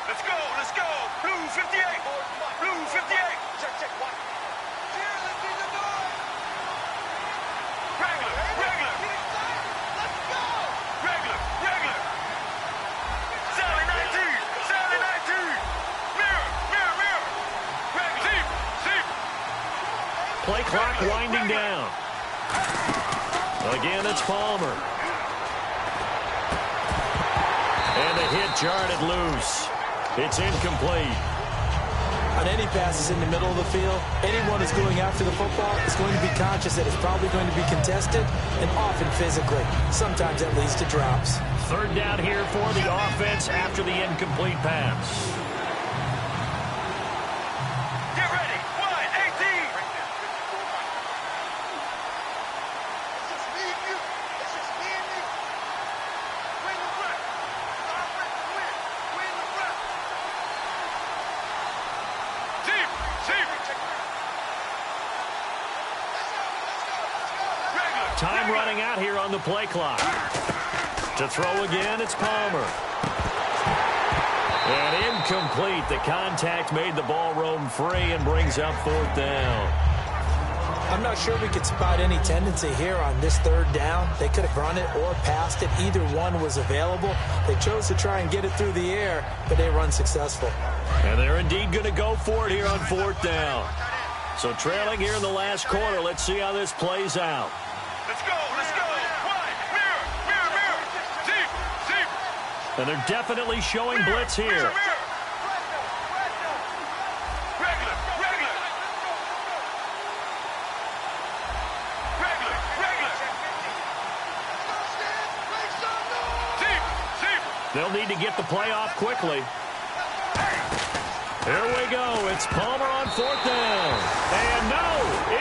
Let's go, let's go. Blue 58. Blue 58. Check, check, what? Regular, regular. Let's go. Regular, regular. Sally 19. Sally 19. Mirror, mirror, mirror. Regular. Deep, deep. Play clock winding down. Again, it's Palmer. And the hit jarred it loose. It's incomplete. On any passes in the middle of the field, anyone who's going after the football is going to be conscious that it's probably going to be contested and often physically. Sometimes that leads to drops. Third down here for the offense after the incomplete pass. Get ready. 1-18. Time running out here on the play clock. To throw again, it's Palmer. And incomplete. The contact made the ball roam free and brings up fourth down. I'm not sure we could spot any tendency here on this third down. They could have run it or passed it. Either one was available. They chose to try and get it through the air, but they run successful. And they're indeed going to go for it here on fourth down. So trailing here in the last quarter, let's see how this plays out. Let's go, let's go. Wide, mirror, mirror, mirror. Deep, deep. And they're definitely showing blitz here. Mirror, mirror. Regular, regular. Regular, regular. Deep, deep. They'll need to get the play off quickly. Here we go. It's Palmer on fourth down. And no,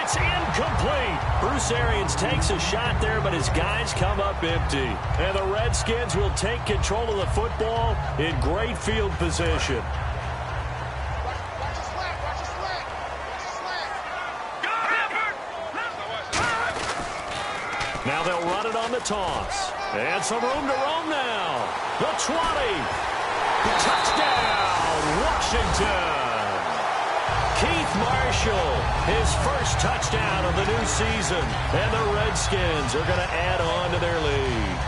it's incomplete. Bruce Arians takes a shot there, but his guys come up empty. And the Redskins will take control of the football in great field position. Now they'll run it on the toss. And some room to roam now. The 20. Touchdown, Washington. Keith Marshall, his first touchdown of the new season. And the Redskins are going to add on to their lead.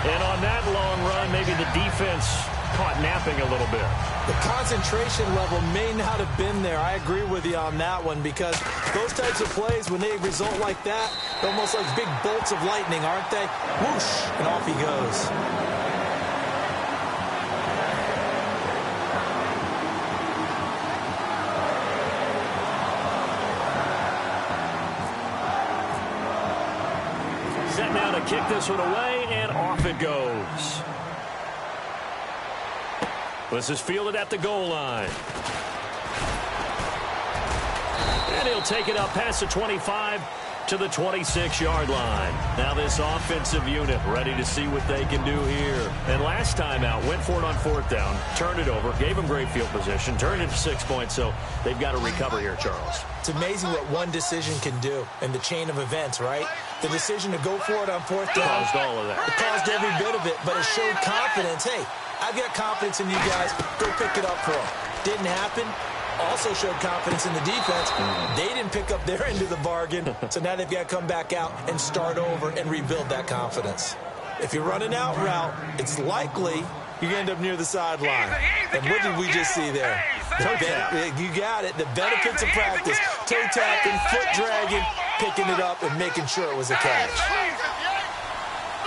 And on that long run, maybe the defense caught napping a little bit. The concentration level may not have been there. I agree with you on that one, because those types of plays, when they result like that, they're almost like big bolts of lightning, aren't they? Whoosh, and off he goes. Set now to kick this one away, and off it goes. This is fielded at the goal line. And he'll take it up past the 25 to the 26-yard line. Now this offensive unit ready to see what they can do here. And last time out, went for it on 4th down, turned it over, gave them great field position, turned it to 6 points, so they've got to recover here, Charles. It's amazing what one decision can do in the chain of events, right? The decision to go for it on 4th down. Caused all of that. It caused every bit of it, but it showed confidence. Hey, I've got confidence in you guys. Go pick it up for them. Didn't happen. Also showed confidence in the defense. They didn't pick up their end of the bargain, so now they've got to come back out and start over and rebuild that confidence. If you're running out route, it's likely you end up near the sideline. And what did we just see there? You got it. The benefits of practice. Toe tapping, foot dragging, picking it up, and making sure it was a catch.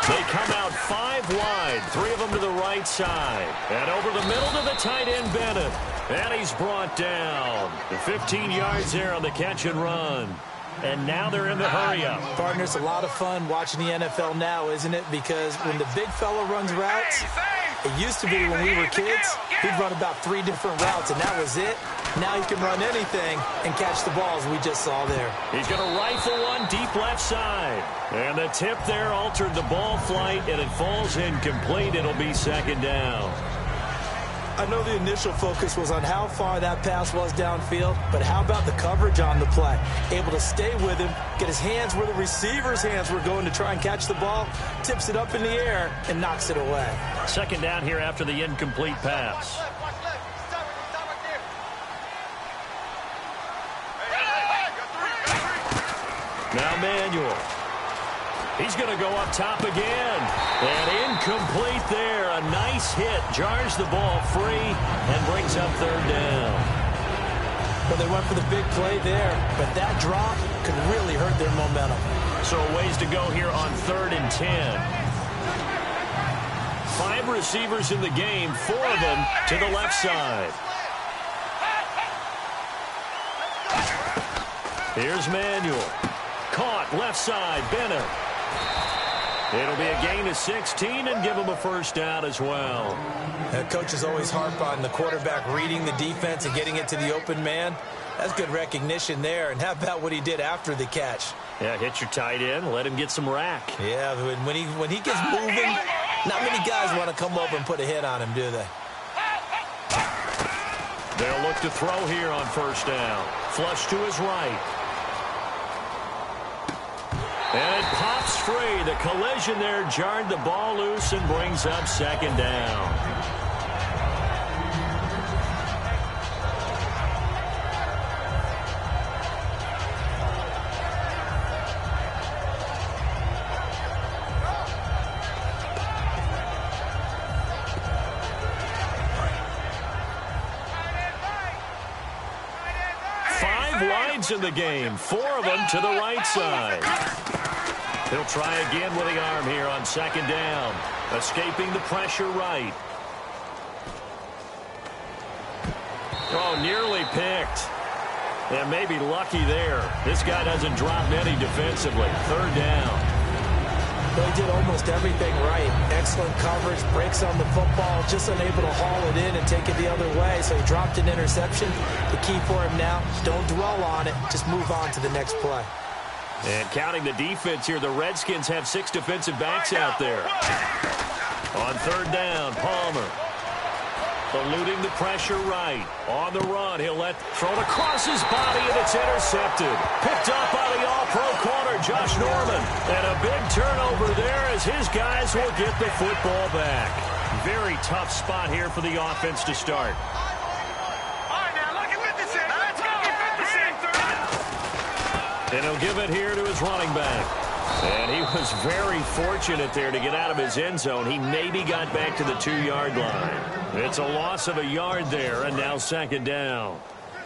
They come out 5 wide, 3 of them to the right side. And over the middle to the tight end, Bennett. And he's brought down. 15 yards there on the catch and run. And now they're in the hurry-up. Partner, it's a lot of fun watching the NFL now, isn't it? Because when the big fella runs routes, it used to be when we were kids, he'd run about 3 different routes, and that was it. Now he can run anything and catch the balls we just saw there. He's going to rifle one deep left side. And the tip there altered the ball flight, and it falls incomplete. It'll be 2nd down. I know the initial focus was on how far that pass was downfield, but how about the coverage on the play? Able to stay with him, get his hands where the receiver's hands were going to try and catch the ball, tips it up in the air, and knocks it away. 2nd down here after the incomplete pass. Now Manuel. He's going to go up top again. And incomplete there. A nice hit. Jars the ball free and brings up 3rd down. Well, they went for the big play there, but that drop could really hurt their momentum. So a ways to go here on 3rd and 10. 5 receivers in the game, 4 of them to the left side. Here's Manuel. Caught left side, Bennett. It'll be a gain of 16 and give him a 1st down as well. Coaches always harp on the quarterback reading the defense and getting it to the open man. That's good recognition there. And how about what he did after the catch? Yeah, hit your tight end, let him get some rack. Yeah, when he gets moving, not many guys want to come over and put a hit on him, do they? They'll look to throw here on 1st down. Flush to his right. And it pops free. The collision there jarred the ball loose and brings up 2nd down. Wides in the game, 4 of them to the right side. He'll try again with the arm here on 2nd down. Escaping the pressure right. Oh, nearly picked. And maybe lucky there. This guy doesn't drop many defensively. 3rd down. They did almost everything right. Excellent coverage, breaks on the football, just unable to haul it in and take it the other way. So he dropped an interception. The key for him now, don't dwell on it. Just move on to the next play. And counting the defense here, the Redskins have 6 defensive backs out there. On 3rd down, Palmer. Eluding the pressure right. On the run, he'll throw it across his body, and it's intercepted. Picked up by the all-pro corner, Josh Norman. And a big turnover there as his guys will get the football back. Very tough spot here for the offense to start. And he'll give it here to his running back. And he was very fortunate there to get out of his end zone. He maybe got back to the 2-yard line. It's a loss of a yard there, and now 2nd down.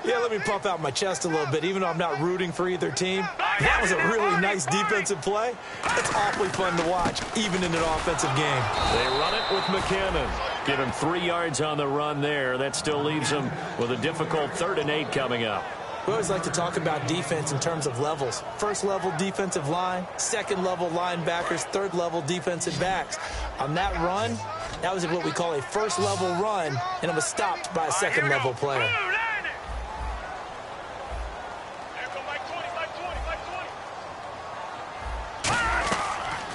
Yeah, let me puff out my chest a little bit, even though I'm not rooting for either team. That was a really nice defensive play. It's awfully fun to watch, even in an offensive game. They run it with McKinnon. Give him 3 yards on the run there. That still leaves him with a difficult 3rd and 8 coming up. We always like to talk about defense in terms of levels. 1st level defensive line, 2nd level linebackers, 3rd level defensive backs. On that run, that was what we call a 1st level run, and it was stopped by a 2nd level player.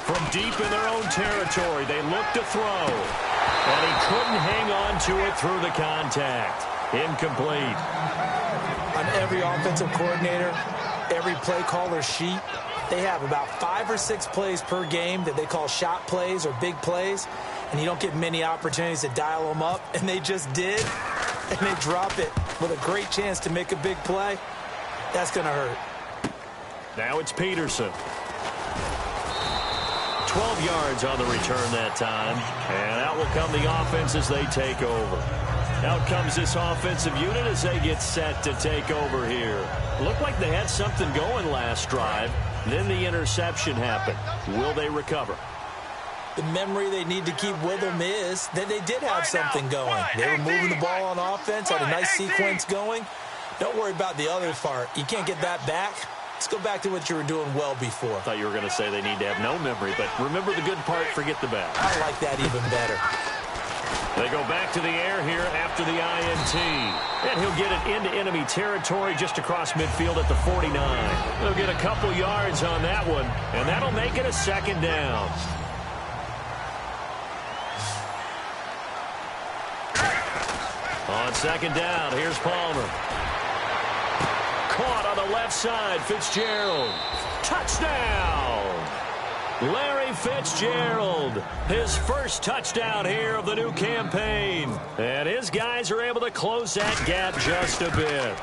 From deep in their own territory, they look to throw. And he couldn't hang on to it through the contact. Incomplete. On every offensive coordinator, every play caller sheet, they have about 5 or 6 plays per game that they call shot plays or big plays, and you don't get many opportunities to dial them up, and they just did, and they drop it with a great chance to make a big play. That's going to hurt. Now it's Peterson. 12 yards on the return that time, and out will come the offense as they take over. Out comes this offensive unit as they get set to take over here. Looked like they had something going last drive. Then the interception happened. Will they recover? The memory they need to keep with them is that they did have something going. They were moving the ball on offense, had a nice sequence going. Don't worry about the other part. You can't get that back. Let's go back to what you were doing well before. I thought you were going to say they need to have no memory, but remember the good part, forget the bad. I like that even better. They go back to the air here after the INT. And he'll get it into enemy territory just across midfield at the 49. They'll get a couple yards on that one, and that'll make it a second down. On second down, here's Palmer. Caught on the left side, Fitzgerald. Touchdown! Larry Fitzgerald, his first touchdown here of the new campaign. And his guys are able to close that gap just a bit.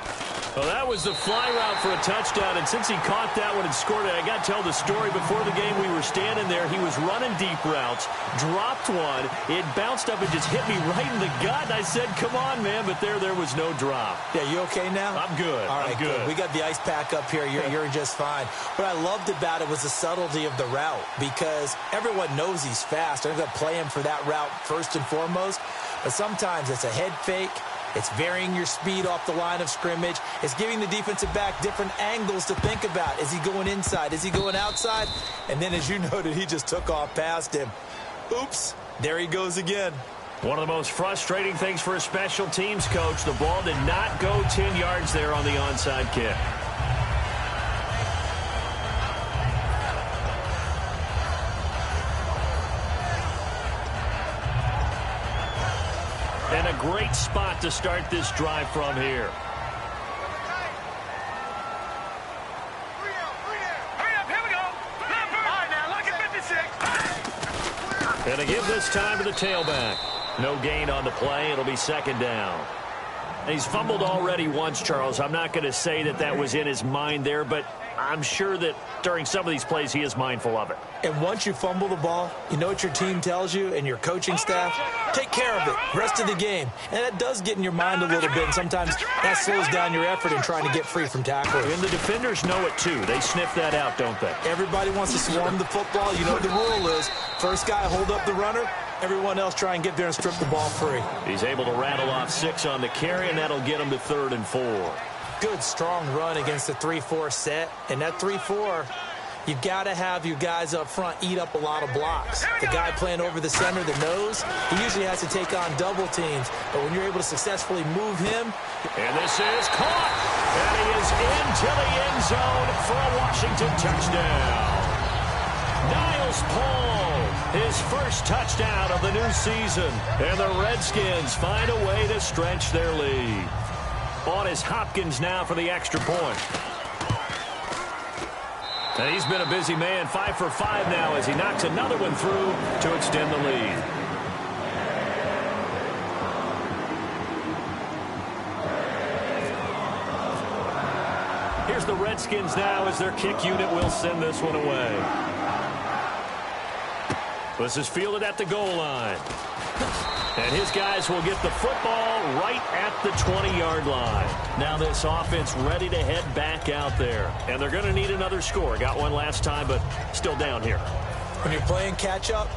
Well, that was the fly route for a touchdown, and since he caught that one and scored it, I got to tell the story. Before the game, we were standing there. He was running deep routes, dropped one. It bounced up and just hit me right in the gut. I said, come on, man, but there was no drop. Yeah, you okay now? I'm good. All right, I'm good. We got the ice pack up here. You're just fine. What I loved about it was the subtlety of the route, because everyone knows he's fast. They're going to play him for that route first and foremost, but sometimes it's a head fake. It's varying your speed off the line of scrimmage. It's giving the defensive back different angles to think about. Is he going inside? Is he going outside? And then, as you noted, he just took off past him. Oops, there he goes again. One of the most frustrating things for a special teams coach, the ball did not go 10 yards there on the onside kick. And a great spot to start this drive from here. Hurry up, here we go. All right, now, look at 56. And to give this time to the tailback. No gain on the play. It'll be second down. He's fumbled already once, Charles. I'm not going to say that was in his mind there, but I'm sure that during some of these plays he is mindful of it. And once you fumble the ball, you know what your team tells you and your coaching staff? Take care of it. Rest of the game. And that does get in your mind a little bit, and sometimes that slows down your effort in trying to get free from tackling. And the defenders know it, too. They sniff that out, don't they? Everybody wants to swarm the football. You know what the rule is. First guy hold up the runner. Everyone else try and get there and strip the ball free. He's able to rattle off 6 on the carry, and that'll get him to 3rd and 4. Good, strong run against the 3-4 set. And that 3-4, you've got to have your guys up front eat up a lot of blocks. The guy playing over the center, the nose, he usually has to take on double teams. But when you're able to successfully move him. And this is caught. And he is into the end zone for a Washington touchdown. Niles Paul, his first touchdown of the new season. And the Redskins find a way to stretch their lead. On is Hopkins now for the extra point. And he's been a busy man, 5 for 5 now as he knocks another one through to extend the lead. Here's the Redskins now as their kick unit will send this one away. This is fielded at the goal line. And his guys will get the football right at the 20-yard line. Now this offense ready to head back out there. And they're going to need another score. Got one last time, but still down here. When you're playing catch-up,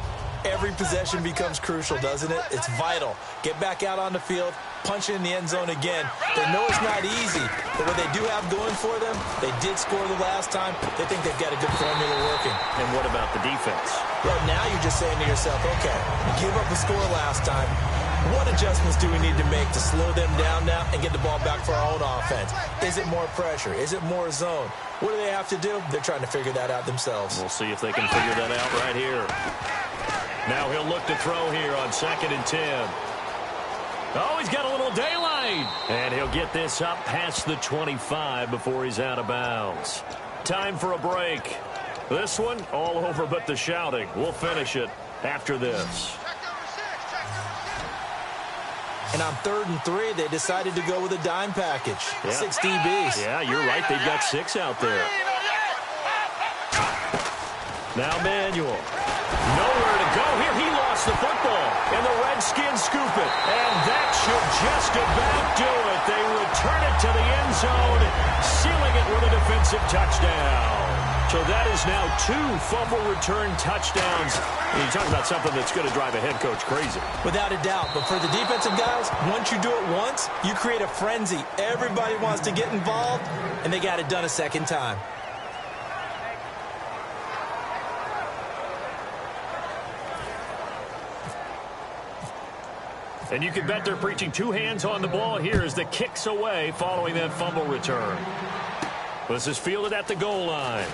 every possession becomes crucial, doesn't it? It's vital. Get back out on the field, punch it in the end zone again. They know it's not easy, but what they do have going for them, they did score the last time. They think they've got a good formula working. And what about the defense? Well, now you're just saying to yourself, okay, give up a score last time. What adjustments do we need to make to slow them down now and get the ball back for our own offense? Is it more pressure? Is it more zone? What do they have to do? They're trying to figure that out themselves. We'll see if they can figure that out right here. Now he'll look to throw here on 2nd and 10. Oh, he's got a little daylight. And he'll get this up past the 25 before he's out of bounds. Time for a break. This one, all over but the shouting. We'll finish it after this. And on 3rd and 3, they decided to go with a dime package. Yeah. 6 DBs. Yeah, you're right. They've got 6 out there. Now Manuel. Nowhere to go here. He lost the football. And the Redskins scoop it. And that should just about do it. They return it to the end zone, sealing it with a defensive touchdown. So that is now 2 fumble return touchdowns. And you're talking about something that's going to drive a head coach crazy. Without a doubt. But for the defensive guys, once you do it once, you create a frenzy. Everybody wants to get involved, and they got it done a second time. And you can bet they're preaching 2 hands on the ball here as the kick's away following that fumble return. This is fielded at the goal line.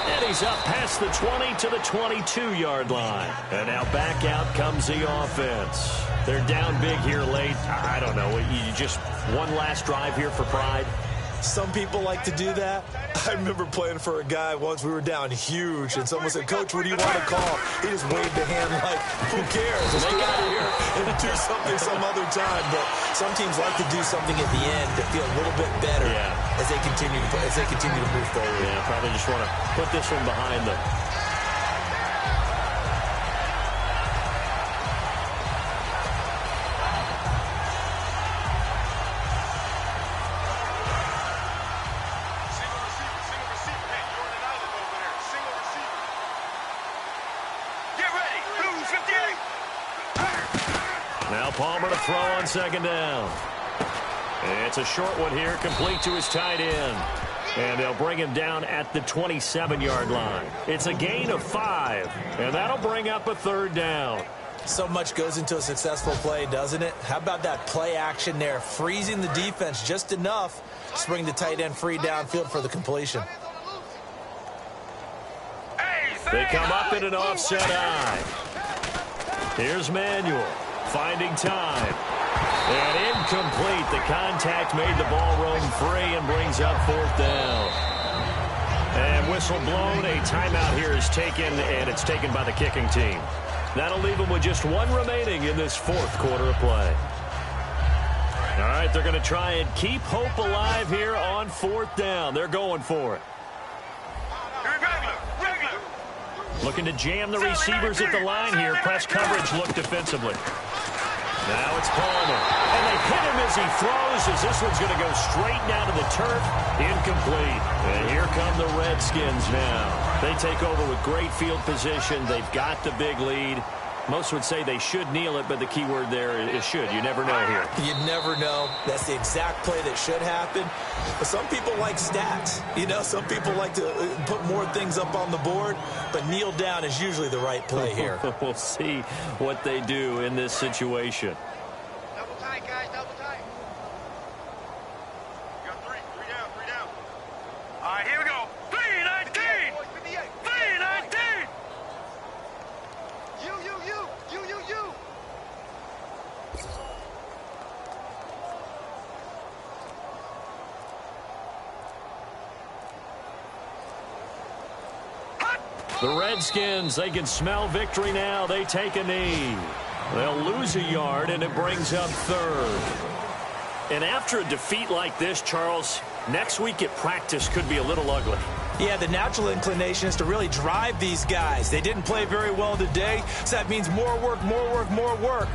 And he's up past the 20 to the 22-yard line. And now back out comes the offense. They're down big here late. I don't know. You just one last drive here for pride. Some people like to do that. I remember playing for a guy once. We were down huge, and someone said, "Coach, what do you want to call?" He just waved a hand like, "Who cares? Let's get out of here and do something some other time." But some teams like to do something at the end to feel a little bit better as they continue to move forward. Yeah, probably just want to put this one behind them. Palmer to throw on 2nd down. It's a short one here, complete to his tight end. And they'll bring him down at the 27-yard line. It's a gain of 5, and that'll bring up a 3rd down. So much goes into a successful play, doesn't it? How about that play action there, freezing the defense just enough to bring the tight end free downfield for the completion. They come up in an offset eye. Here's Manuel. Finding time. And incomplete. The contact made the ball roam free and brings up 4th down. And whistle blown. A timeout here is taken, and it's taken by the kicking team. That'll leave them with just 1 remaining in this 4th quarter of play. All right, they're going to try and keep hope alive here on 4th down. They're going for it. Looking to jam the receivers at the line here. Press coverage look defensively. Now it's Palmer. And they hit him as he throws, as this one's going to go straight down to the turf. Incomplete. And here come the Redskins now. They take over with great field position. They've got the big lead. Most would say they should kneel it, but the key word there is should. You never know here. You never know. That's the exact play that should happen. But some people like stats. You know, some people like to put more things up on the board, but kneel down is usually the right play here. We'll see what they do in this situation. Double tight, guys, double tight. You got 3 down, 3 down. All right, here we go. 3-19. 3-19. You. The Redskins, they can smell victory now. They take a knee. They'll lose a yard, and it brings up 3rd. And after a defeat like this, Charles, next week at practice could be a little ugly. Yeah, the natural inclination is to really drive these guys. They didn't play very well today, so that means more work, more work, more work.